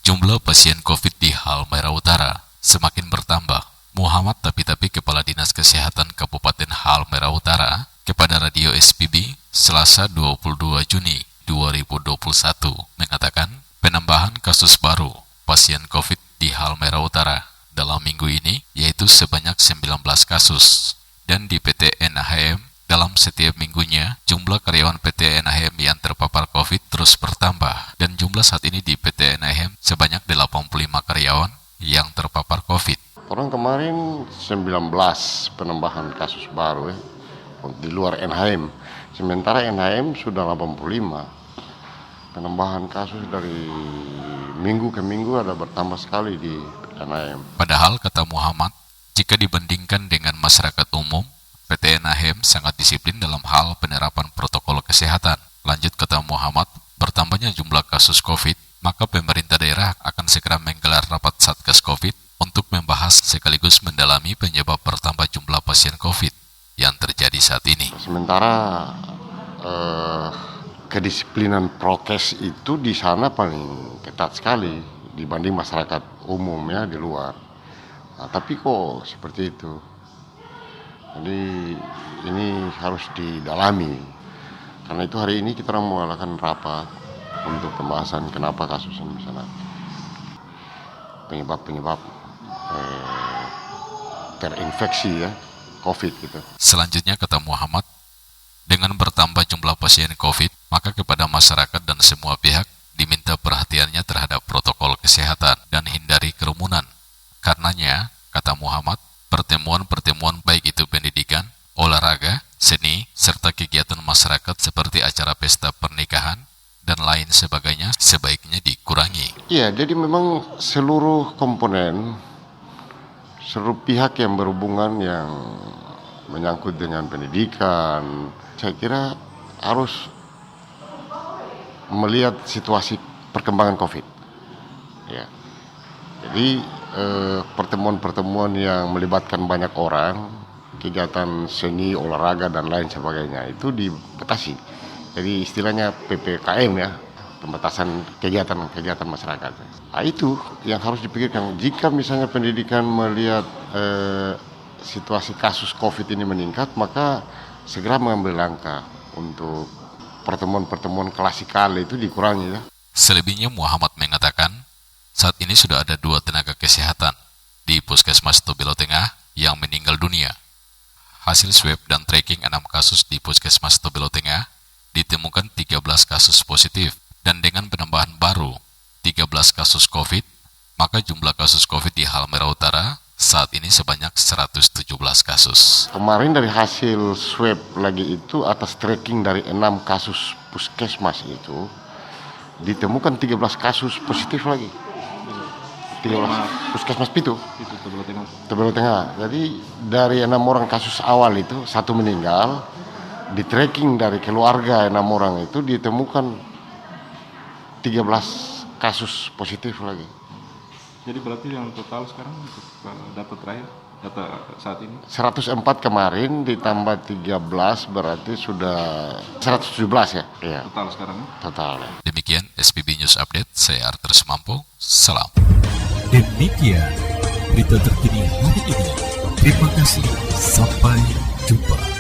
Jumlah pasien COVID di Halmahera Utara semakin bertambah. Muhammad Tapi-Tapi, Kepala Dinas Kesehatan Kabupaten Halmahera Utara, kepada Radio SPB Selasa 22 Juni 2021 mengatakan penambahan kasus baru pasien COVID di Halmahera Utara dalam minggu ini yaitu sebanyak 19 kasus. Dan di PT NHM, dalam setiap minggunya, jumlah karyawan PT NHM yang terpapar COVID terus bertambah. Dan jumlah saat ini di PT NHM sebanyak 85 karyawan yang terpapar COVID. Orang kemarin 19 penambahan kasus baru di luar NHM. Sementara NHM sudah 85. Penambahan kasus dari minggu ke minggu ada bertambah sekali di NHM. Padahal, kata Muhammad, jika dibandingkan dengan masyarakat umum, PT NHM sangat disiplin dalam hal penerapan protokol kesehatan. Lanjut kata Muhammad, bertambahnya jumlah kasus COVID, maka pemerintah daerah akan segera menggelar rapat Satgas COVID untuk membahas sekaligus mendalami penyebab bertambah jumlah pasien COVID yang terjadi saat ini. Sementara kedisiplinan prokes itu di sana paling ketat sekali dibanding masyarakat umum ya di luar. Nah, tapi kok seperti itu? Jadi ini harus didalami. Karena itu hari ini kita mengadakan rapat untuk pembahasan kenapa kasus ini bisa naik. Penyebab terinfeksi ya COVID gitu. Selanjutnya kata Muhammad, dengan bertambah jumlah pasien COVID, maka kepada masyarakat dan semua pihak diminta perhatiannya terhadap protokol kesehatan dan hindari kerumunan. Karenanya, kata Muhammad, pertemuan-pertemuan baik itu pendidikan, olahraga, seni, serta kegiatan masyarakat seperti acara pesta pernikahan dan lain sebagainya sebaiknya dikurangi. Iya, jadi memang seluruh komponen, seluruh pihak yang berhubungan yang menyangkut dengan pendidikan, saya kira harus melihat situasi perkembangan COVID. Ya. Jadi pertemuan-pertemuan yang melibatkan banyak orang, kegiatan seni, olahraga, dan lain sebagainya, itu dibatasi. Jadi istilahnya PPKM ya, pembatasan kegiatan masyarakat. Nah, itu yang harus dipikirkan. Jika misalnya pendidikan melihat situasi kasus COVID ini meningkat, maka segera mengambil langkah untuk pertemuan-pertemuan klasikal itu dikurangi ya. Selebihnya Muhammad mengatakan, saat ini sudah ada 2 tenaga kesehatan di Puskesmas Tobelo Tengah yang meninggal dunia. Hasil swab dan tracking 6 kasus di Puskesmas Tobelo Tengah ditemukan 13 kasus positif, dan dengan penambahan baru 13 kasus COVID, maka jumlah kasus COVID di Halmahera Utara saat ini sebanyak 117 kasus. Kemarin dari hasil swab lagi itu atas tracking dari 6 kasus puskesmas itu ditemukan 13 kasus positif lagi. 13 puskesmas Pitu Tobelo Tengah. Jadi dari 6 orang kasus awal itu 1 meninggal, di tracking dari keluarga 6 orang itu ditemukan 13 kasus positif lagi. Jadi berarti yang total sekarang dapat terakhir data saat ini 104 kemarin ditambah 13 berarti sudah 117 ya. Iya. total sekarang. Total. Demikian SPB News Update, saya Arthur Semampo, salam. Demikian berita terkini hari ini. Terima kasih, sampai jumpa.